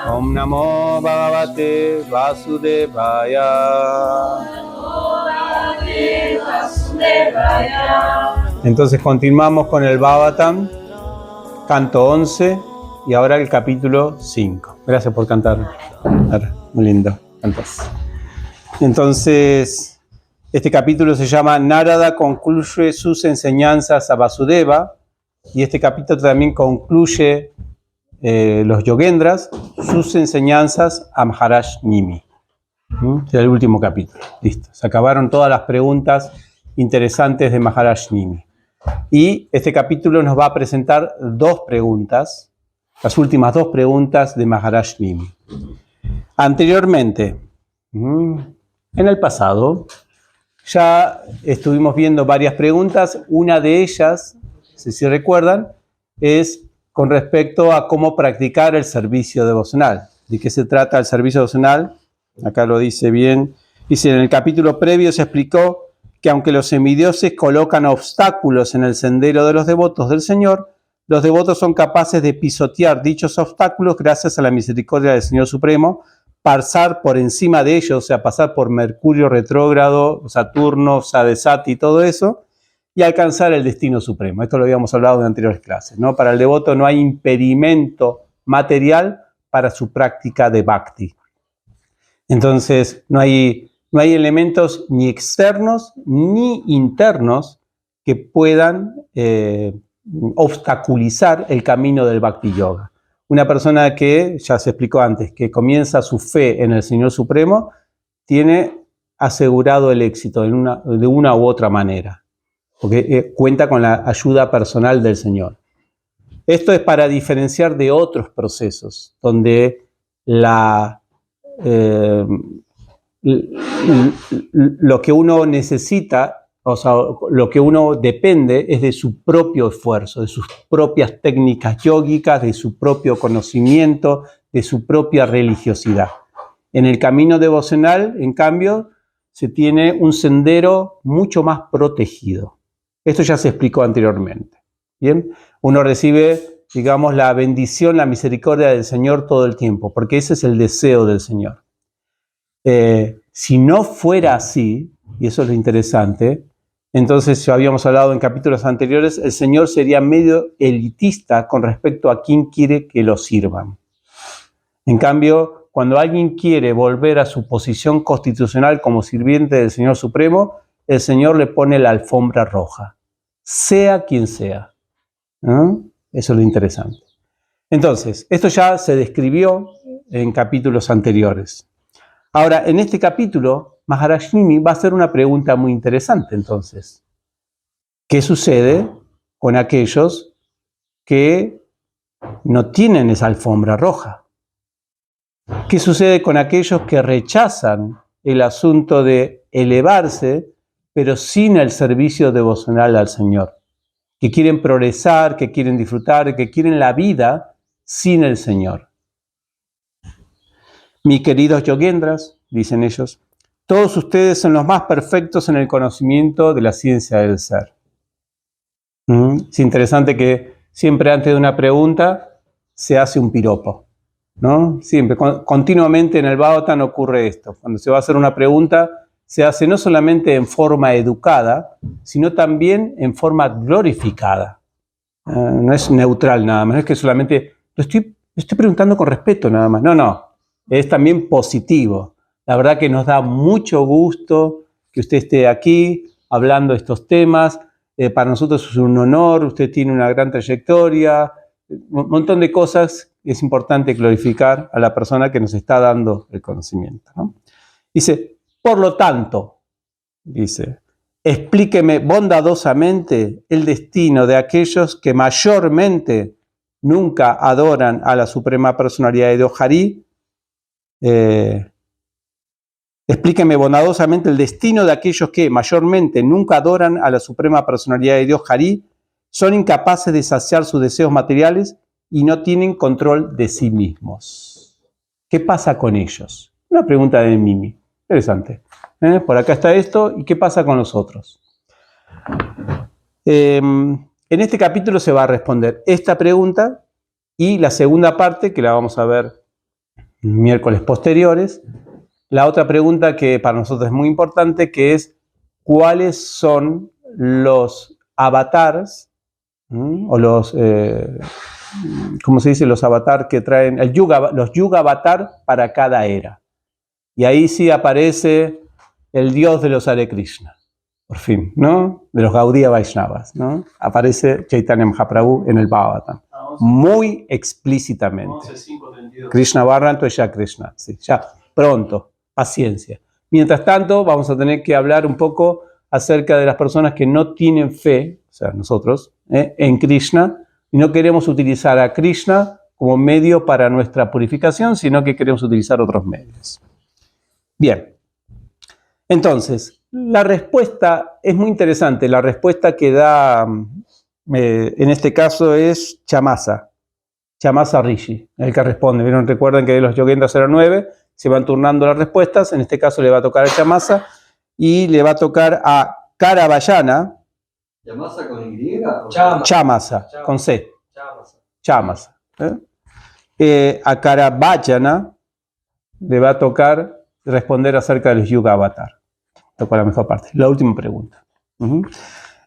Om Namo Bhagavate Vasudevaya. Entonces continuamos con el Bhagavatam, canto 11 y ahora el capítulo 5. Gracias por cantar. Muy lindo. Entonces, este capítulo se llama Narada concluye sus enseñanzas a Vasudeva y este capítulo también concluye los Yogendras sus enseñanzas a Maharaj Nimi. Es el último capítulo. Listo. Se acabaron todas las preguntas interesantes de Maharaj Nimi. Y este capítulo nos va a presentar dos preguntas, las últimas dos preguntas de Maharaj Nimi. Anteriormente, en el pasado, ya estuvimos viendo varias preguntas. Una de ellas, no sé si recuerdan, es con respecto a cómo practicar el servicio devocional. ¿De qué se trata el servicio devocional? Acá lo dice bien. Dice, en el capítulo previo se explicó que aunque los semidioses colocan obstáculos en el sendero de los devotos del Señor, los devotos son capaces de pisotear dichos obstáculos gracias a la misericordia del Señor Supremo, pasar por encima de ellos, o sea, pasar por Mercurio retrógrado, Saturno, Sadesati y todo eso, y alcanzar el destino supremo. Esto lo habíamos hablado en anteriores clases, ¿no? Para el devoto no hay impedimento material para su práctica de bhakti. Entonces, no hay elementos ni externos ni internos que puedan obstaculizar el camino del bhakti yoga. Una persona que, ya se explicó antes, que comienza su fe en el Señor Supremo, tiene asegurado el éxito de una u otra manera, porque cuenta con la ayuda personal del Señor. Esto es para diferenciar de otros procesos, donde lo que uno necesita, o sea, lo que uno depende es de su propio esfuerzo, de sus propias técnicas yógicas, de su propio conocimiento, de su propia religiosidad. En el camino devocional, en cambio, se tiene un sendero mucho más protegido. Esto ya se explicó anteriormente. ¿Bien? Uno recibe, digamos, la bendición, la misericordia del Señor todo el tiempo, porque ese es el deseo del Señor. Si no fuera así, y eso es lo interesante, entonces ya habíamos hablado en capítulos anteriores, el Señor sería medio elitista con respecto a quién quiere que lo sirvan. En cambio, cuando alguien quiere volver a su posición constitucional como sirviente del Señor Supremo, el Señor le pone la alfombra roja, sea quien sea. ¿No? Eso es lo interesante. Entonces, esto ya se describió en capítulos anteriores. Ahora, en este capítulo, Maharaj Nimi va a hacer una pregunta muy interesante, entonces. ¿Qué sucede con aquellos que no tienen esa alfombra roja? ¿Qué sucede con aquellos que rechazan el asunto de elevarse, pero sin el servicio devocional al Señor? Que quieren progresar, que quieren disfrutar, que quieren la vida sin el Señor. Mis queridos yogendras, dicen ellos, todos ustedes son los más perfectos en el conocimiento de la ciencia del ser. Es interesante que siempre antes de una pregunta se hace un piropo, ¿no? Siempre, continuamente en el Bhagavatam ocurre esto. Cuando se va a hacer una pregunta, se hace no solamente en forma educada, sino también en forma glorificada. No es neutral nada más, no es que solamente lo estoy preguntando con respeto nada más. No, es también positivo. La verdad que nos da mucho gusto que usted esté aquí hablando de estos temas. Para nosotros es un honor, usted tiene una gran trayectoria, un montón de cosas. Es importante glorificar a la persona que nos está dando el conocimiento, ¿no? Dice, por lo tanto, dice, explíqueme bondadosamente el destino de aquellos que mayormente nunca adoran a la Suprema Personalidad de Dios Hari. Explíqueme bondadosamente el destino de aquellos que mayormente nunca adoran a la Suprema Personalidad de Dios Hari, son incapaces de saciar sus deseos materiales y no tienen control de sí mismos. ¿Qué pasa con ellos? Una pregunta de Mimi. Interesante. Por acá está esto. ¿Y qué pasa con los otros? En En este capítulo se va a responder esta pregunta y la segunda parte, que la vamos a ver miércoles posteriores. La otra pregunta que para nosotros es muy importante, que es ¿cuáles son los avatars o los, ¿cómo se dice? Los avatars que traen, los yuga avatar para cada era. Y ahí sí aparece el dios de los Hare Krishna, por fin, ¿no? De los Gaudiya Vaishnavas, ¿no? Aparece Chaitanya Mahaprabhu en el Bhagavatam, muy explícitamente. 11:5:32. Krishna Varran Toya Krishna, sí, ya, pronto, paciencia. Mientras tanto, vamos a tener que hablar un poco acerca de las personas que no tienen fe, o sea, nosotros, en Krishna, y no queremos utilizar a Krishna como medio para nuestra purificación, sino que queremos utilizar otros medios. Bien, entonces, la respuesta es muy interesante. La respuesta que da, en este caso, es Chamasa Rishi, el que responde. ¿Vieron? Recuerden que los Yogendras eran 9, se van turnando las respuestas. En este caso le va a tocar a Chamasa y le va a tocar a Karavayana. ¿Chamasa con Y? Chamasa, con C. Chamasa. A Karavayana le va a tocar responder acerca de los Yuga Avatar. Tocó la mejor parte. La última pregunta.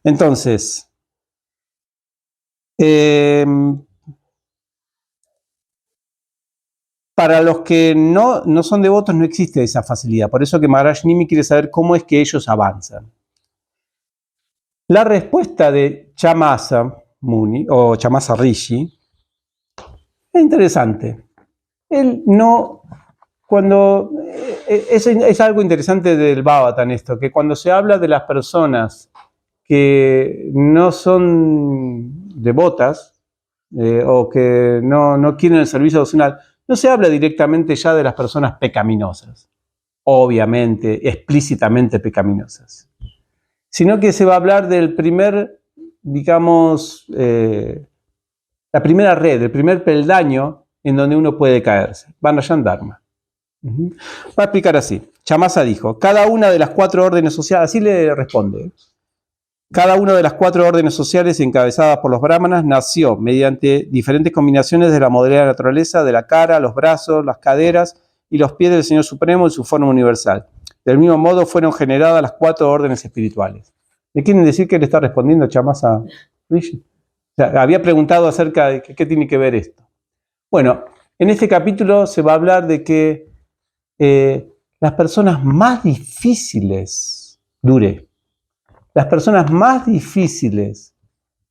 Entonces, para los que no son devotos no existe esa facilidad. Por eso que Maharaj Nimi quiere saber cómo es que ellos avanzan. La respuesta de Chamasa Muni o Chamasa Rishi es interesante. Él no... es algo interesante del Bhagavatam esto, que cuando se habla de las personas que no son devotas o que no quieren el servicio devocional, no se habla directamente ya de las personas pecaminosas, obviamente, explícitamente pecaminosas, sino que se va a hablar del primer, digamos, la primera red, el primer peldaño en donde uno puede caerse, Varnayan Dharma. Va a explicar así. Chamasa dijo, cada una de las 4 órdenes sociales, así le responde, cada una de las 4 órdenes sociales encabezadas por los brahmanas nació mediante diferentes combinaciones de la modalidad naturaleza de la cara, los brazos, las caderas y los pies del Señor Supremo en su forma universal. Del mismo modo fueron generadas las 4 órdenes espirituales. ¿Le quieren decir que le está respondiendo Chamasa Rishi? O sea, había preguntado acerca de qué tiene que ver esto. Bueno, en este capítulo se va a hablar de que las personas más difíciles, las personas más difíciles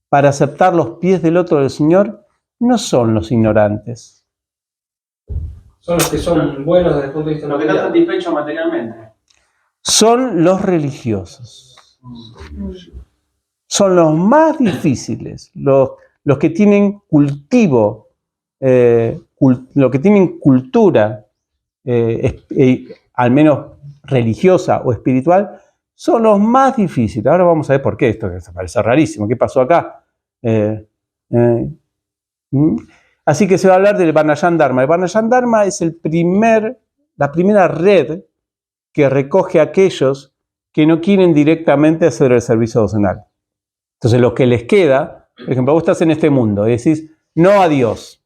para aceptar los pies del otro del Señor no son los ignorantes. Son los que son buenos desde el punto de vista Los que están satisfechos materialmente. Son los religiosos. Son los más difíciles, los que tienen cultivo, los que tienen cultura, al menos religiosa o espiritual, son los más difíciles. Ahora vamos a ver por qué esto, que parece rarísimo. ¿Qué pasó acá? Así que se va a hablar del Varnayan Dharma. El Varnayan Dharma es la primera red que recoge a aquellos que no quieren directamente hacer el servicio devocional. Entonces, lo que les queda, por ejemplo, vos estás en este mundo y decís, no a Dios,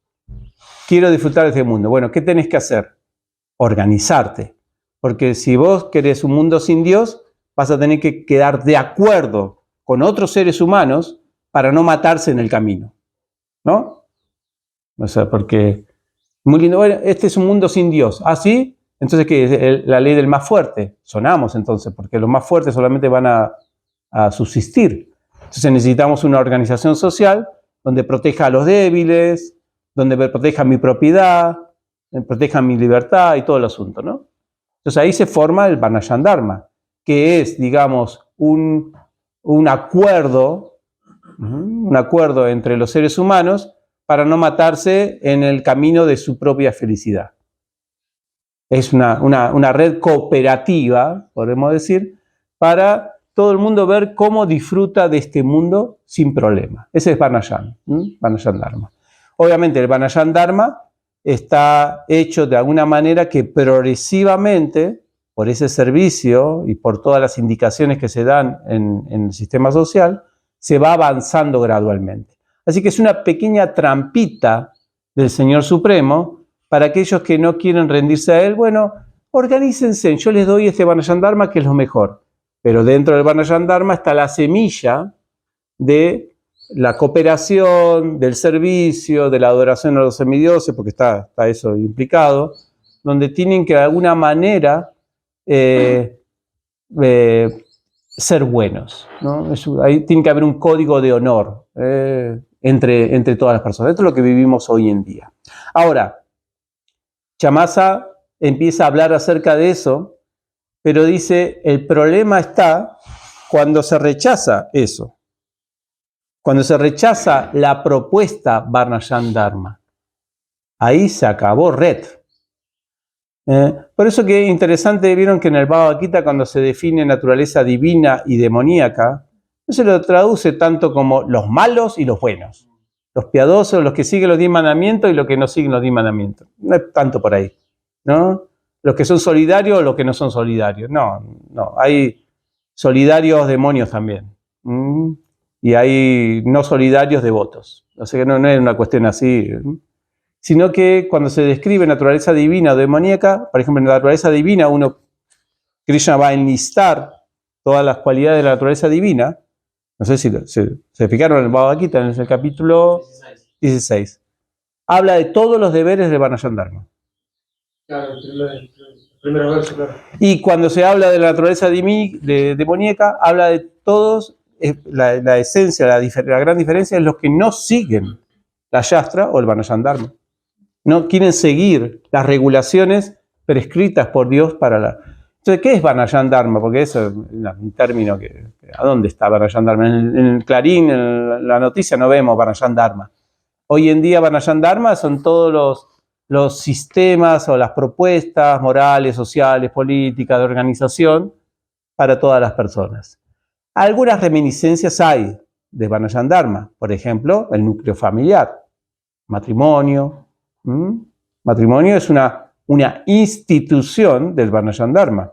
quiero disfrutar de este mundo. Bueno, ¿qué tenés que hacer? Organizarte. Porque si vos querés un mundo sin Dios, vas a tener que quedar de acuerdo con otros seres humanos para no matarse en el camino. ¿No? O sea, porque muy lindo, bueno, este es un mundo sin Dios. ¿Ah, sí? Entonces, ¿qué es? La ley del más fuerte. Sonamos entonces, porque los más fuertes solamente van a subsistir. Entonces necesitamos una organización social donde proteja a los débiles, donde proteja mi propiedad, proteja mi libertad y todo el asunto, ¿no? Entonces ahí se forma el Varnayan Dharma, que es, digamos, un acuerdo entre los seres humanos para no matarse en el camino de su propia felicidad. Es una red cooperativa, podemos decir, para todo el mundo ver cómo disfruta de este mundo sin problema. Ese es Varnayan Dharma. Obviamente el Varnayan Dharma está hecho de alguna manera que progresivamente, por ese servicio y por todas las indicaciones que se dan en el sistema social, se va avanzando gradualmente. Así que es una pequeña trampita del Señor Supremo para aquellos que no quieren rendirse a Él. Bueno, organícense, yo les doy este Vanayan Dharma que es lo mejor. Pero dentro del Vanayan Dharma está la semilla de la cooperación, del servicio, de la adoración a los semidioses, porque está eso implicado, donde tienen que de alguna manera ser buenos, ¿no? Ahí tiene que haber un código de honor entre todas las personas. Esto es lo que vivimos hoy en día. Ahora, Chamasa empieza a hablar acerca de eso, pero dice, el problema está cuando se rechaza eso. Cuando se rechaza la propuesta Varnayan Dharma. Ahí se acabó red. Por eso que es interesante, vieron que en el Bhagavad Gita cuando se define naturaleza divina y demoníaca, no se lo traduce tanto como los malos y los buenos. Los piadosos, los que siguen los 10 mandamientos y los que no siguen los 10 mandamientos. No es tanto por ahí, ¿no? Los que son solidarios o los que no son solidarios. No, hay solidarios demonios también. Y hay no solidarios devotos. O sea que no es una cuestión así. Sino que cuando se describe naturaleza divina o demoníaca, por ejemplo, en la naturaleza divina, Krishna va a enlistar todas las cualidades de la naturaleza divina. No sé si se fijaron en el Bhagavad Gita, en el capítulo 16. Habla de todos los deberes de Vanayan Dharma. Claro, el primer verso, claro. Y cuando se habla de la naturaleza demoníaca, habla de todos, la esencia, la gran diferencia es los que no siguen la Shastra o el Vanayan Dharma. No quieren seguir las regulaciones prescritas por Dios para la... Entonces, ¿qué es Vanayan Dharma? Porque eso es un término que... ¿A dónde está Vanayan Dharma? En el Clarín, en la noticia no vemos Vanayan Dharma. Hoy en día Vanayan Dharma son todos los sistemas o las propuestas morales, sociales, políticas, de organización para todas las personas. Algunas reminiscencias hay de Vanayan Dharma. Por ejemplo, el núcleo familiar, matrimonio. Matrimonio es una institución del Vanayan Dharma.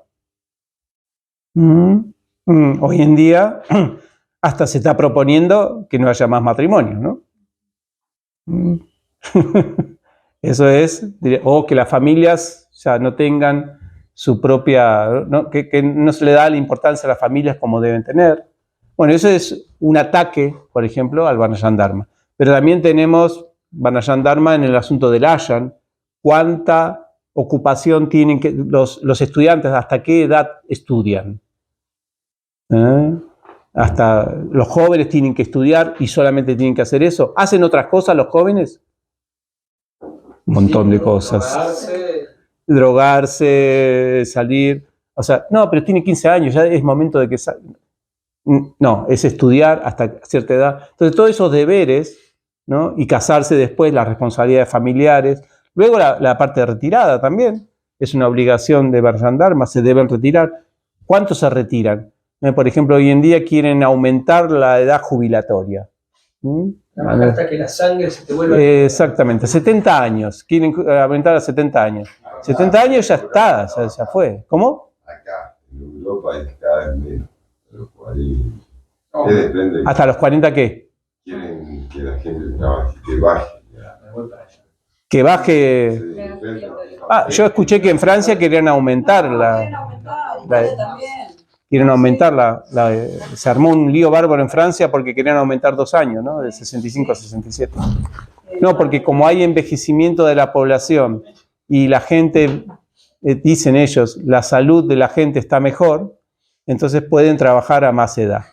Hoy en día hasta se está proponiendo que no haya más matrimonio, ¿no? Eso es, o que las familias ya no tengan su propia, ¿no? Que no se le da la importancia a las familias como deben tener. Bueno, eso es un ataque, por ejemplo, al Vanayan Dharma. Pero también tenemos Vanayan Dharma en el asunto del Ayan. ¿Cuánta ocupación tienen los estudiantes? ¿Hasta qué edad estudian? Hasta los jóvenes tienen que estudiar y solamente tienen que hacer eso. ¿Hacen otras cosas los jóvenes? Un montón de cosas. Drogarse, salir. O sea, no, pero tiene 15 años, ya es momento de que salga. No, es estudiar hasta cierta edad. Entonces, todos esos deberes, ¿no? Y casarse después, las responsabilidades familiares. Luego la parte de retirada también. Es una obligación de Vanayan Dharma, se deben retirar. ¿Cuántos se retiran? Por ejemplo, hoy en día quieren aumentar la edad jubilatoria. Hasta que la sangre se te vuelva... Exactamente, 70 años. Quieren aumentar a 70 años. 70 años ya está, ya fue. ¿Cómo? Acá, en Europa es cada vez menos. Los 40. ¿Hasta los 40 qué? Quieren que la gente trabaje, que baje. Que baje... yo escuché que en Francia querían aumentar quieren aumentar se armó un lío bárbaro en Francia porque querían aumentar 2 años, ¿no? De 65 a 67. No, porque como hay envejecimiento de la población y la gente, dicen ellos, la salud de la gente está mejor, entonces pueden trabajar a más edad.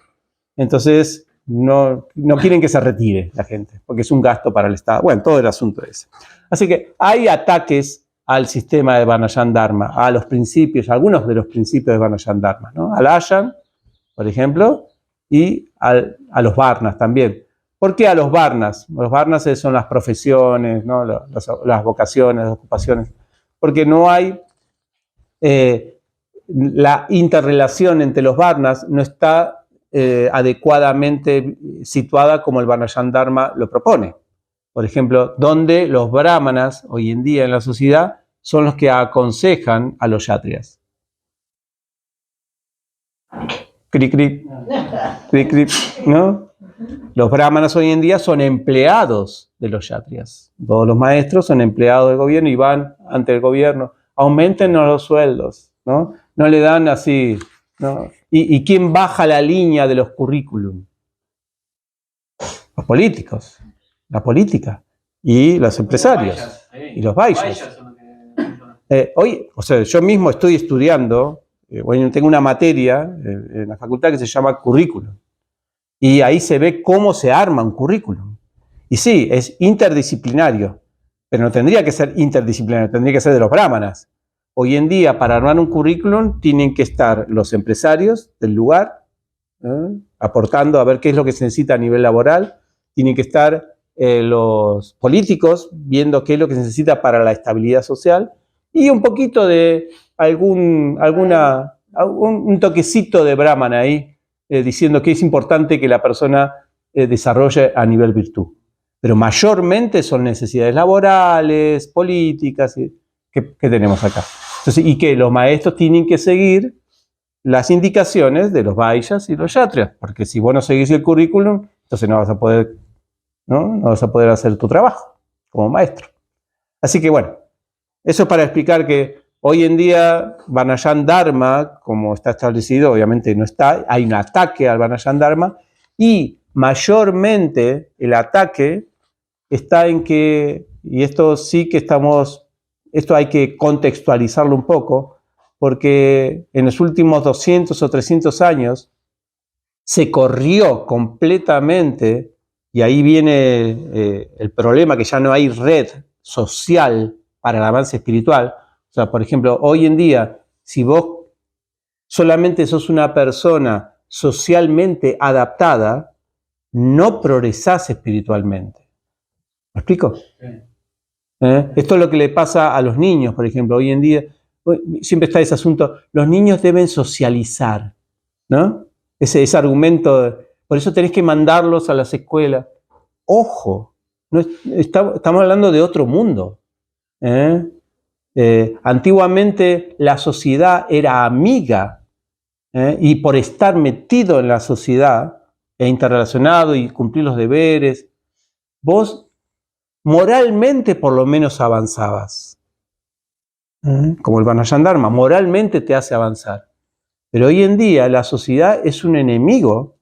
Entonces no quieren que se retire la gente, porque es un gasto para el Estado. Bueno, todo el asunto ese. Así que hay ataques al sistema de Vanayan Dharma, a los principios, algunos de los principios de Vanayan Dharma, ¿no? Al Ayan, por ejemplo, y a los Varnas también. ¿Por qué a los Varnas? Los Varnas son las profesiones, ¿no? Las vocaciones, las ocupaciones. Porque no hay la interrelación entre los Varnas, no está adecuadamente situada como el Vanayan Dharma lo propone. Por ejemplo, donde los brahmanas hoy en día en la sociedad son los que aconsejan a los yatrias. Cric, cric, cric, cric, ¿no? Los brahmanas hoy en día son empleados de los kshatriyas. Todos los maestros son empleados del gobierno y van ante el gobierno. Auméntenos los sueldos, ¿no? No le dan así, ¿no? ¿Y quién baja la línea de los currículum? Los políticos, la política y los empresarios y los vaishyas. Hoy, o sea, yo mismo estoy estudiando, bueno, tengo una materia en la facultad que se llama currículum. Y ahí se ve cómo se arma un currículum. Y sí, es interdisciplinario, pero no tendría que ser interdisciplinario, tendría que ser de los brahmanas. Hoy en día, para armar un currículum, tienen que estar los empresarios del lugar, aportando a ver qué es lo que se necesita a nivel laboral. Tienen que estar los políticos, viendo qué es lo que se necesita para la estabilidad social. Y un poquito de un toquecito de brahmana ahí, diciendo que es importante que la persona desarrolle a nivel virtud. Pero mayormente son necesidades laborales, políticas, que tenemos acá. Entonces, y que los maestros tienen que seguir las indicaciones de los vaishyas y los kshatriyas, porque si vos no seguís el currículum, entonces no vas a poder hacer tu trabajo como maestro. Así que bueno, eso es para explicar que hoy en día Varnashram Dharma, como está establecido, obviamente no está, hay un ataque al Varnashram Dharma, y mayormente el ataque está en que, y esto sí que esto hay que contextualizarlo un poco, porque en los últimos 200 o 300 años se corrió completamente, y ahí viene el problema, que ya no hay red social para el avance espiritual. O sea, por ejemplo, hoy en día, si vos solamente sos una persona socialmente adaptada, no progresás espiritualmente. ¿Me explico? Esto es lo que le pasa a los niños, por ejemplo. Hoy en día siempre está ese asunto, los niños deben socializar, ¿no? Ese argumento, por eso tenés que mandarlos a las escuelas. Ojo, estamos hablando de otro mundo. Antiguamente la sociedad era amiga, y por estar metido en la sociedad e interrelacionado y cumplir los deberes, vos moralmente por lo menos avanzabas. Como el Varnashram Dharma, moralmente te hace avanzar. Pero hoy en día la sociedad es un enemigo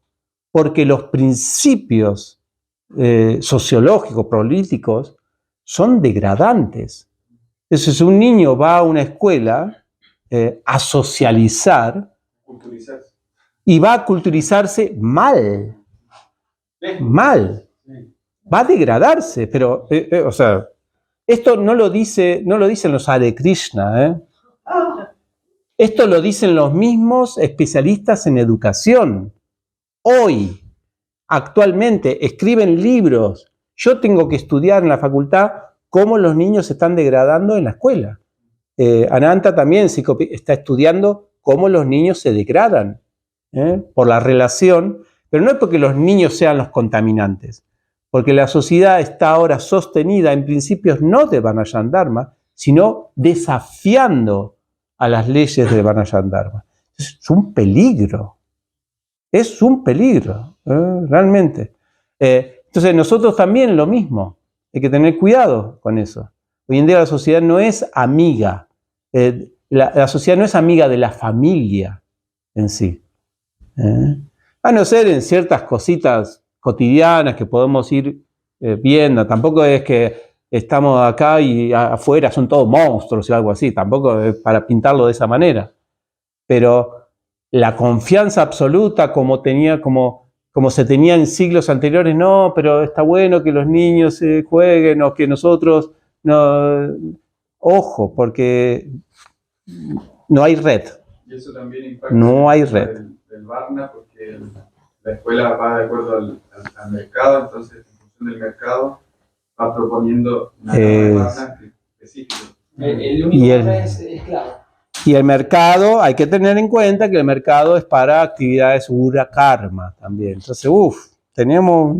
porque los principios sociológicos, políticos, son degradantes. Entonces un niño va a una escuela a socializar y va a culturizarse mal. Mal. Va a degradarse, pero, o sea, esto no lo dicen los Hare Krishna, Esto lo dicen los mismos especialistas en educación. Hoy, actualmente, escriben libros. Yo tengo que estudiar en la facultad cómo los niños se están degradando en la escuela. Ananta también está estudiando cómo los niños se degradan por la relación, pero no es porque los niños sean los contaminantes, porque la sociedad está ahora sostenida en principios no de Varnashram Dharma, sino desafiando a las leyes de Varnashram Dharma. Es un peligro. Es un peligro, realmente. Entonces nosotros también lo mismo. Hay que tener cuidado con eso. Hoy en día la sociedad no es amiga. La sociedad no es amiga de la familia en sí. A no ser en ciertas cositas cotidianas que podemos ir viendo. Tampoco es que estamos acá y afuera son todos monstruos y algo así. Tampoco es para pintarlo de esa manera. Pero la confianza absoluta como se tenía en siglos anteriores, no, pero está bueno que los niños jueguen o que nosotros no. Ojo, porque no hay red. Y eso también impacta no hay red. Del Varna, porque la escuela va de acuerdo al mercado, entonces en función del mercado va proponiendo una Varna específica. El único es claro. Y el mercado, hay que tener en cuenta que el mercado es para actividades Ura Karma también. Entonces, tenemos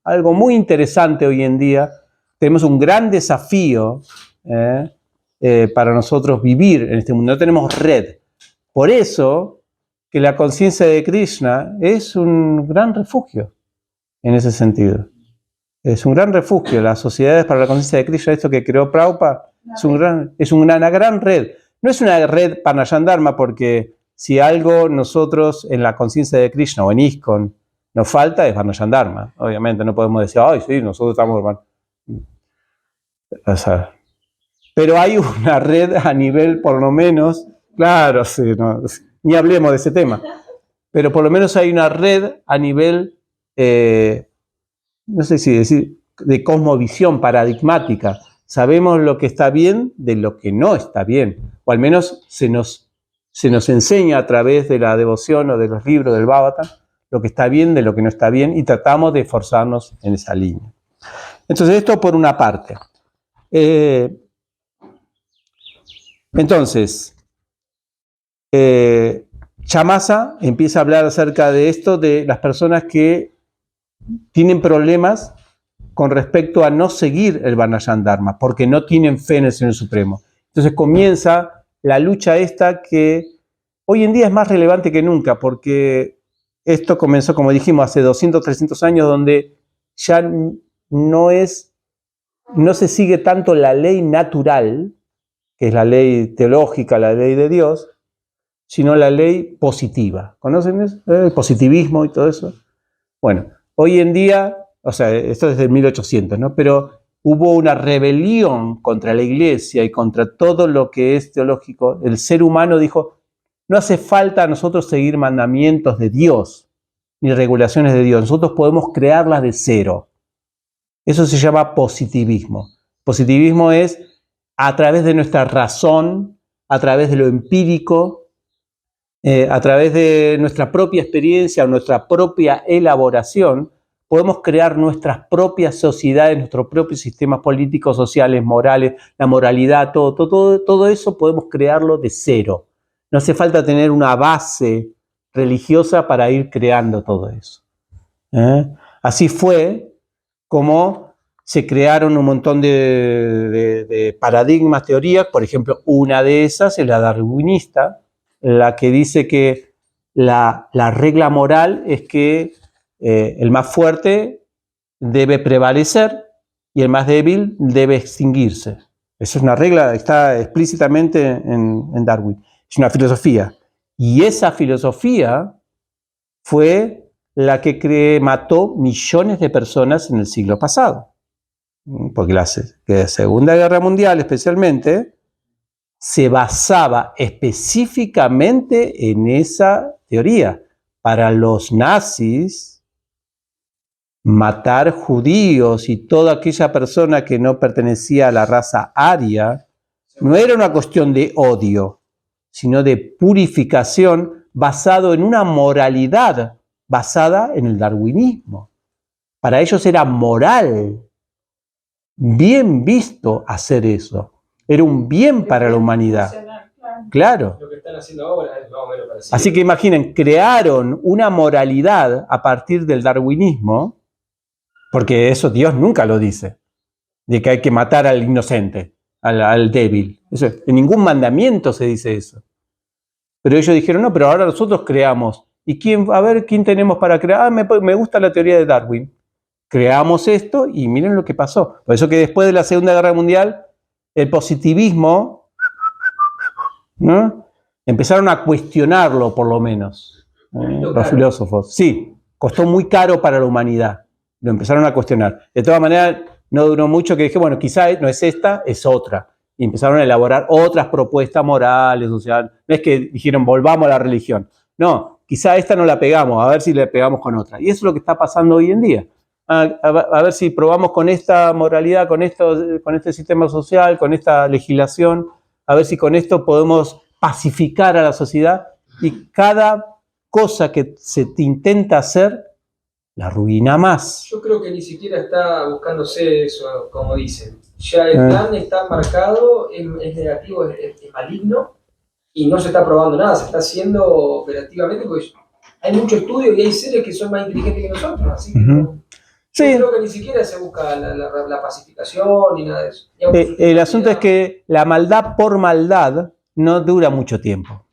algo muy interesante hoy en día. Tenemos un gran desafío para nosotros vivir en este mundo. No tenemos red. Por eso que la conciencia de Krishna es un gran refugio. en ese sentido. Es un gran refugio. Las sociedades para la conciencia de Krishna, esto que creó Prabhupada, es una gran red. No es una red Parnasyan Dharma, porque si algo nosotros en la conciencia de Krishna o en ISKCON nos falta es Parnasyan Dharma. Obviamente no podemos decir, ay, sí, nosotros estamos... O sea, pero hay una red a nivel, por lo menos, claro, sí, no, ni hablemos de ese tema, pero por lo menos hay una red a nivel, no sé si decir, de cosmovisión paradigmática. Sabemos lo que está bien de lo que no está bien, o al menos se nos enseña a través de la devoción o de los libros del Bhagavatam lo que está bien de lo que no está bien y tratamos de esforzarnos en esa línea. Entonces, esto por una parte. Entonces, Chamasa empieza a hablar acerca de esto, de las personas que tienen problemas con respecto a no seguir el Varnashram Dharma, porque no tienen fe en el Señor Supremo. Entonces comienza la lucha esta que hoy en día es más relevante que nunca, porque esto comenzó, como dijimos, hace 200, 300 años, donde ya no se sigue tanto la ley natural, que es la ley teológica, la ley de Dios, sino la ley positiva. ¿Conocen eso? El positivismo y todo eso. Bueno, hoy en día, o sea, esto es desde 1800, ¿no? Pero hubo una rebelión contra la iglesia y contra todo lo que es teológico. El ser humano dijo, no hace falta a nosotros seguir mandamientos de Dios, ni regulaciones de Dios. Nosotros podemos crearlas de cero. Eso se llama positivismo. Positivismo es a través de nuestra razón, a través de lo empírico, a través de nuestra propia experiencia o nuestra propia elaboración, podemos crear nuestras propias sociedades, nuestros propios sistemas políticos, sociales, morales, la moralidad, todo eso podemos crearlo de cero. No hace falta tener una base religiosa para ir creando todo eso. Así fue como se crearon un montón de paradigmas, teorías. Por ejemplo, una de esas es la darwinista, la que dice que la regla moral es que el más fuerte debe prevalecer y el más débil debe extinguirse. Esa es una regla, está explícitamente en Darwin. Es una filosofía. Y esa filosofía fue la que mató millones de personas en el siglo pasado. Porque la Segunda Guerra Mundial especialmente se basaba específicamente en esa teoría. Para los nazis, matar judíos y toda aquella persona que no pertenecía a la raza aria no era una cuestión de odio, sino de purificación basado en una moralidad basada en el darwinismo. Para ellos era moral, bien visto hacer eso. Era un bien para la humanidad. Claro. Lo que están haciendo ahora es más o menos parecido. Así que imaginen, crearon una moralidad a partir del darwinismo, porque eso Dios nunca lo dice, de que hay que matar al inocente, al débil. Eso, en ningún mandamiento se dice eso. Pero ellos dijeron, no, pero ahora nosotros creamos. ¿Y a ver quién tenemos para crear? Me gusta la teoría de Darwin. Creamos esto y miren lo que pasó. Por eso que después de la Segunda Guerra Mundial, el positivismo, ¿no? Empezaron a cuestionarlo, por lo menos, los filósofos. Sí, costó muy caro para la humanidad. Lo empezaron a cuestionar. De todas maneras, no duró mucho que dije, bueno, quizá no es esta, es otra. Y empezaron a elaborar otras propuestas morales, sociales. No es que dijeron, volvamos a la religión. No, quizá esta no la pegamos, a ver si le pegamos con otra. Y eso es lo que está pasando hoy en día. A ver si probamos con esta moralidad, con este sistema social, con esta legislación, a ver si con esto podemos pacificar a la sociedad, y cada cosa que se te intenta hacer la arruina más. Yo creo que ni siquiera está buscándose eso, como dicen. Ya el plan está marcado, es negativo, es maligno, y no se está probando nada, se está haciendo operativamente, porque hay mucho estudio y hay seres que son más inteligentes que nosotros, así que yo creo que ni siquiera se busca la pacificación ni nada de eso. El asunto es que la maldad por maldad no dura mucho tiempo.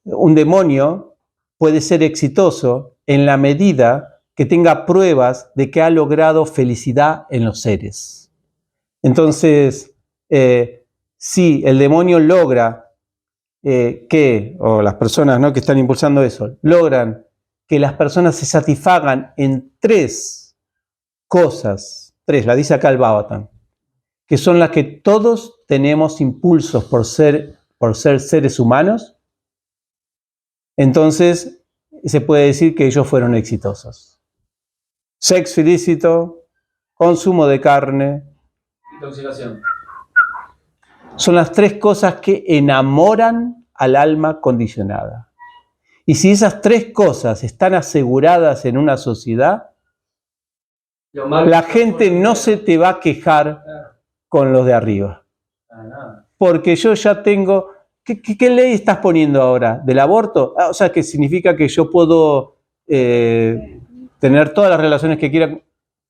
Un demonio puede ser exitoso en la medida que tenga pruebas de que ha logrado felicidad en los seres. Entonces, si el demonio logra o las personas, ¿no?, que están impulsando eso, logran que las personas se satisfagan en 3 cosas, 3, la dice acá el Bhagavatam, que son las que todos tenemos impulsos por ser seres humanos, entonces se puede decir que ellos fueron exitosos. Sexo ilícito, consumo de carne. Intoxicación. Son las 3 cosas que enamoran al alma condicionada. Y si esas 3 cosas están aseguradas en una sociedad, la gente no se te va a quejar con los de arriba. Porque yo ya tengo... ¿Qué ley estás poniendo ahora? ¿Del aborto? O sea, que significa que yo puedo tener todas las relaciones que quiera.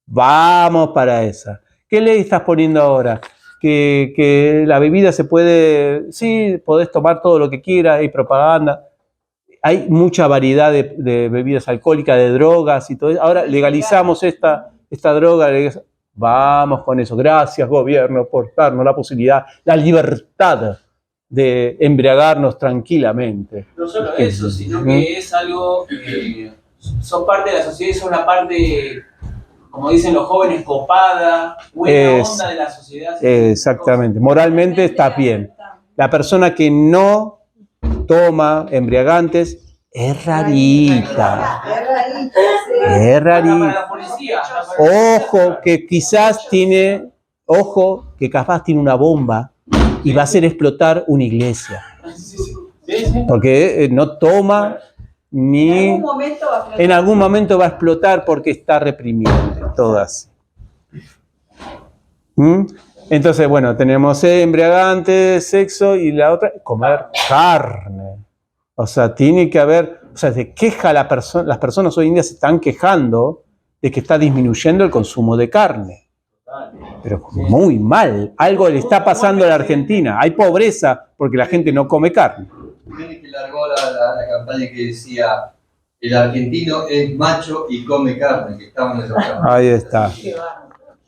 Vamos para esa. ¿Qué ley estás poniendo ahora? Que la bebida se puede... Sí, podés tomar todo lo que quieras, hay propaganda. Hay mucha variedad de bebidas alcohólicas, de drogas y todo eso. Ahora legalizamos esta droga. Vamos con eso. Gracias, gobierno, por darnos la posibilidad, la libertad de embriagarnos tranquilamente. No solo eso, sino que es algo que son parte de la sociedad, son una parte, como dicen los jóvenes, copada, buena onda de la sociedad. Exactamente. Moralmente está bien. La persona que no toma embriagantes es rarita. Es rarita. Ojo, que quizás tiene, que capaz tiene una bomba y va a hacer explotar una iglesia. Porque no toma ni... En algún momento va a explotar porque está reprimido. Todas. Entonces, bueno, tenemos embriagantes, sexo y la otra, comer carne. O sea, tiene que haber... O sea, se queja las personas hoy en día se están quejando de que está disminuyendo el consumo de carne. Pero muy mal. Algo le está pasando a la Argentina. Hay pobreza porque la gente no come carne. Que largó la campaña que decía: el argentino es macho y come carne, que estaban en esos campos. Ahí está.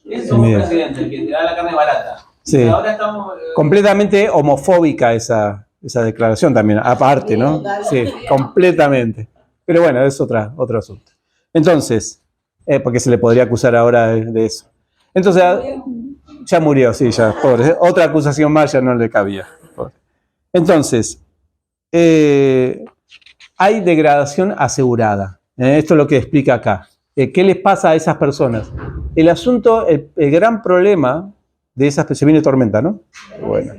Es un presidente, el que te da la carne barata. Sí. Ahora estamos... Completamente homofóbica esa declaración también, aparte, ¿no? Sí, completamente. Pero bueno, es otro asunto. Entonces, porque se le podría acusar ahora de eso. Entonces, ya murió, sí, ya, pobre. Otra acusación más ya no le cabía. Pobre. Entonces, hay degradación asegurada. Esto es lo que explica acá. ¿Qué les pasa a esas personas? El asunto, el gran problema de esas... Se viene tormenta, ¿no? Bueno.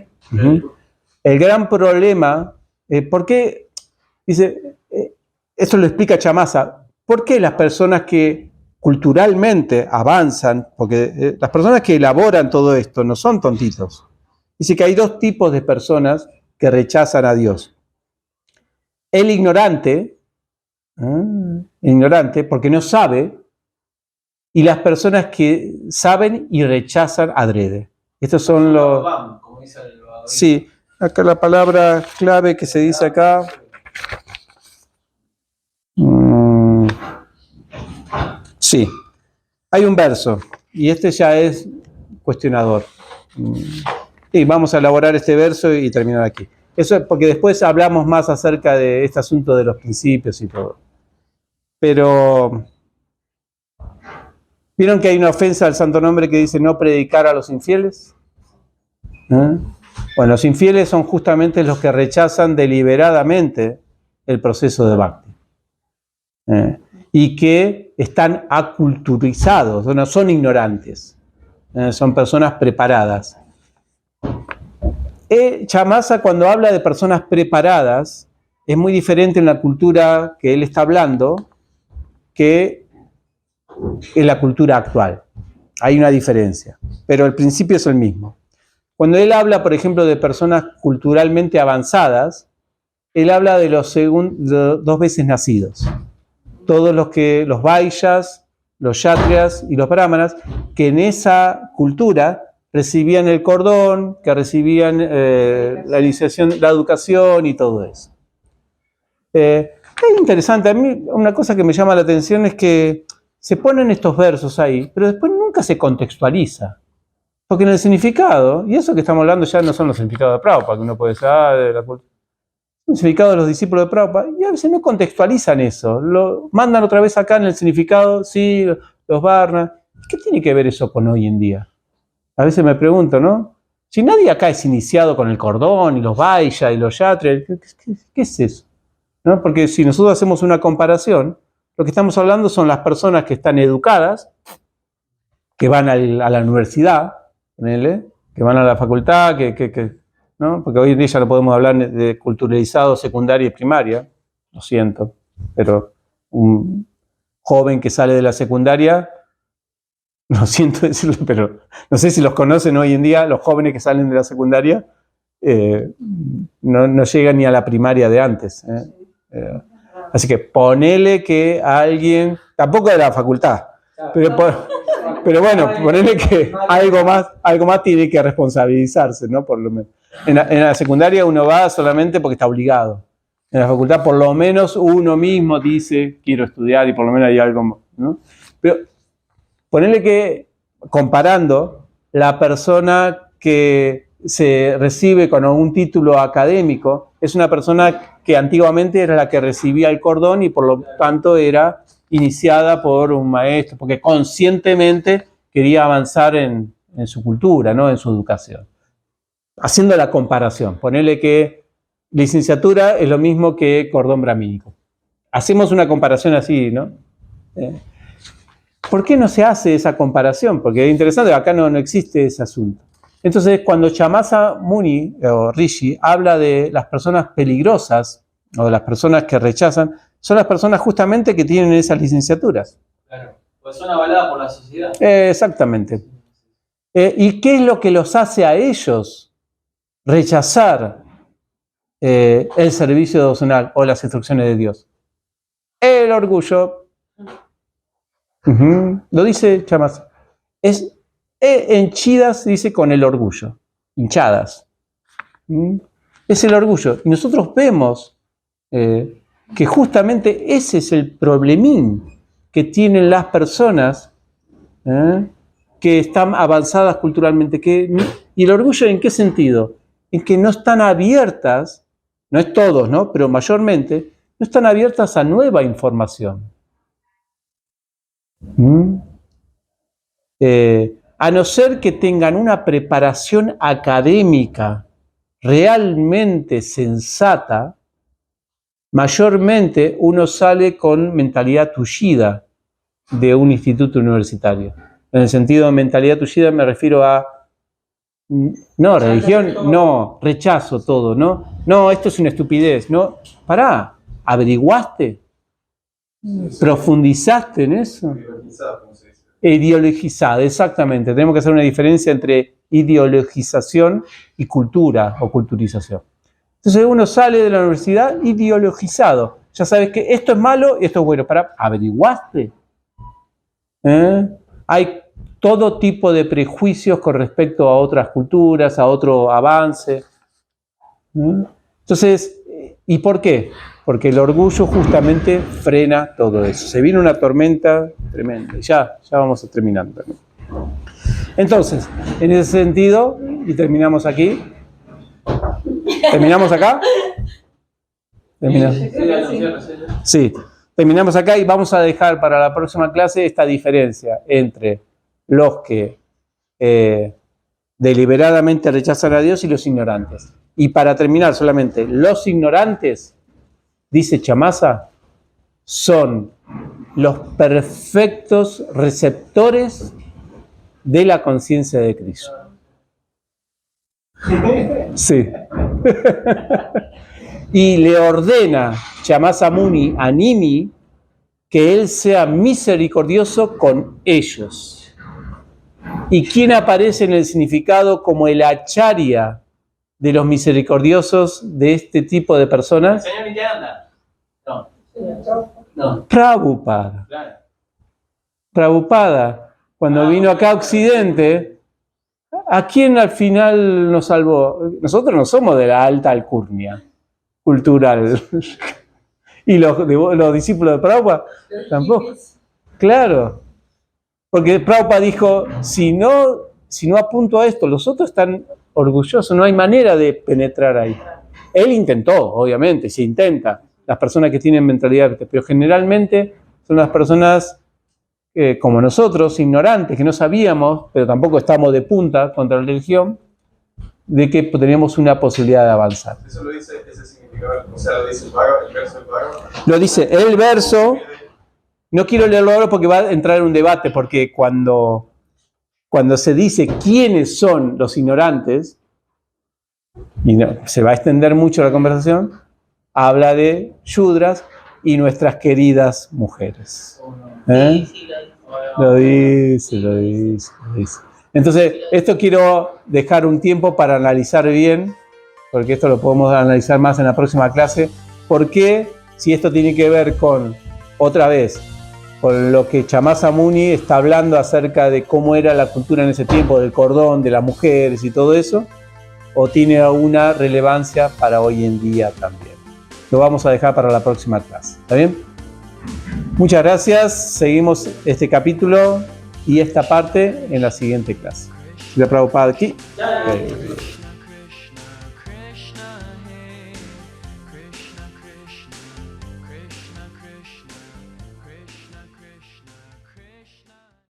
El gran problema, ¿por qué? Dice, esto lo explica Chamasa, ¿por qué las personas que culturalmente avanzan, porque las personas que elaboran todo esto no son tontitos? Dice que hay 2 tipos de personas que rechazan a Dios. El ignorante porque no sabe, y las personas que saben y rechazan adrede. Estos son los... Sí, acá la palabra clave que se dice acá... Sí, hay un verso, y este ya es cuestionador. Y vamos a elaborar este verso y terminar aquí. Eso es porque después hablamos más acerca de este asunto de los principios y todo. Pero, ¿vieron que hay una ofensa al santo nombre que dice no predicar a los infieles? Bueno, los infieles son justamente los que rechazan deliberadamente el proceso de Bhakti. Y que están aculturizados, no son ignorantes, son personas preparadas. Chamasa, cuando habla de personas preparadas, es muy diferente en la cultura que él está hablando que en la cultura actual. Hay una diferencia, pero el principio es el mismo. Cuando él habla, por ejemplo, de personas culturalmente avanzadas, él habla de los 2 veces nacidos. Todos los Vaishyas, los Kshatriyas y los Brahmanas, que en esa cultura recibían el cordón, que recibían la iniciación, la educación y todo eso. Es interesante. A mí una cosa que me llama la atención es que se ponen estos versos ahí, pero después nunca se contextualiza. Porque en el significado, y eso que estamos hablando ya no son los significados de Prabhupada, que uno puede decir, de la cultura. El significado de los discípulos de Prabhupada, y a veces no contextualizan eso. Lo mandan otra vez acá en el significado, sí, los Varna. ¿Qué tiene que ver eso con hoy en día? A veces me pregunto, ¿no? Si nadie acá es iniciado con el cordón, y los Vaishya, y los Yatra, ¿qué es eso? ¿No? Porque si nosotros hacemos una comparación, lo que estamos hablando son las personas que están educadas, que van a la universidad, ¿vale? Que van a la facultad, ¿no? Porque hoy en día ya no podemos hablar de culturalizado secundaria y primaria, lo siento, pero un joven que sale de la secundaria, lo siento decirlo, pero no sé si los conocen hoy en día, los jóvenes que salen de la secundaria, no llegan ni a la primaria de antes. Así que ponele que alguien, tampoco de la facultad, pero bueno, ponele que algo más tiene que responsabilizarse, ¿no? Por lo menos. En la secundaria uno va solamente porque está obligado. En la facultad por lo menos uno mismo dice, quiero estudiar y por lo menos hay algo, ¿no? Pero ponele que, comparando, la persona que se recibe con un título académico es una persona que antiguamente era la que recibía el cordón y por lo tanto era iniciada por un maestro, porque conscientemente quería avanzar en su cultura, ¿no? En su educación. Haciendo la comparación, ponele que licenciatura es lo mismo que cordón brahmínico. Hacemos una comparación así, ¿no? ¿Por qué no se hace esa comparación? Porque es interesante, acá no existe ese asunto. Entonces, cuando Chamasa Muni o Rishi habla de las personas peligrosas o de las personas que rechazan, son las personas justamente que tienen esas licenciaturas. Claro, pues son avaladas por la sociedad. Exactamente. ¿Y qué es lo que los hace a ellos rechazar el servicio devocional o las instrucciones de Dios? El orgullo. Lo dice Chamasa. Es henchidas, dice, con el orgullo. Hinchadas. Es el orgullo. Y nosotros vemos que justamente ese es el problemín que tienen las personas que están avanzadas culturalmente. ¿Y el orgullo en qué sentido? En que no están abiertas, no es todos, ¿no? Pero mayormente, no están abiertas a nueva información. A no ser que tengan una preparación académica realmente sensata, mayormente uno sale con mentalidad tullida de un instituto universitario. En el sentido de mentalidad tullida me refiero a, no, religión, no, rechazo todo, no, esto es una estupidez, no, pará, ¿averiguaste? ¿Profundizaste en eso? Ideologizada, exactamente. Tenemos que hacer una diferencia entre ideologización y cultura o culturización. Entonces uno sale de la universidad ideologizado. Ya sabes que esto es malo y esto es bueno. ¿Averiguaste? Hay todo tipo de prejuicios con respecto a otras culturas, a otro avance. Entonces, ¿y por qué? Porque el orgullo justamente frena todo eso. Se viene una tormenta tremenda. Ya vamos terminando. Entonces, en ese sentido, y terminamos aquí. ¿Terminamos acá? Sí, terminamos acá y vamos a dejar para la próxima clase esta diferencia entre los que deliberadamente rechazan a Dios y los ignorantes. Y para terminar solamente, los ignorantes, dice Chamasa, son los perfectos receptores de la conciencia de Cristo. Sí. Y le ordena Chamasa Muni a Nimi que él sea misericordioso con ellos. ¿Y quién aparece en el significado como el acharya de los misericordiosos de este tipo de personas? ¿El señor Nityananda? No. Prabhupada. Claro. Prabhupada, cuando vino acá a Occidente, ¿a quién al final nos salvó? Nosotros no somos de la alta alcurnia cultural. Y los discípulos de Prabhupada tampoco. Claro. Porque Prabhupada dijo, si no apunto a esto, los otros están orgullosos, no hay manera de penetrar ahí. Él intentó, obviamente, se intenta, las personas que tienen mentalidad, pero generalmente son las personas como nosotros, ignorantes, que no sabíamos, pero tampoco estamos de punta contra la religión, de que teníamos una posibilidad de avanzar. Eso lo dice, ese significado, o sea, lo dice el verso del Bhagavad. Lo dice el verso, no quiero leerlo ahora porque va a entrar en un debate, porque cuando se dice quiénes son los ignorantes, y no, se va a extender mucho la conversación, habla de Shudras y nuestras queridas mujeres. ¿Eh? Lo dice. Entonces, esto quiero dejar un tiempo para analizar bien, porque esto lo podemos analizar más en la próxima clase, porque si esto tiene que ver con, otra vez, con lo que Chamasa Muni está hablando acerca de cómo era la cultura en ese tiempo, del cordón, de las mujeres y todo eso, o tiene una relevancia para hoy en día también. Lo vamos a dejar para la próxima clase. ¿Está bien? Muchas gracias. Seguimos este capítulo y esta parte en la siguiente clase. Shila Prabhupada aquí.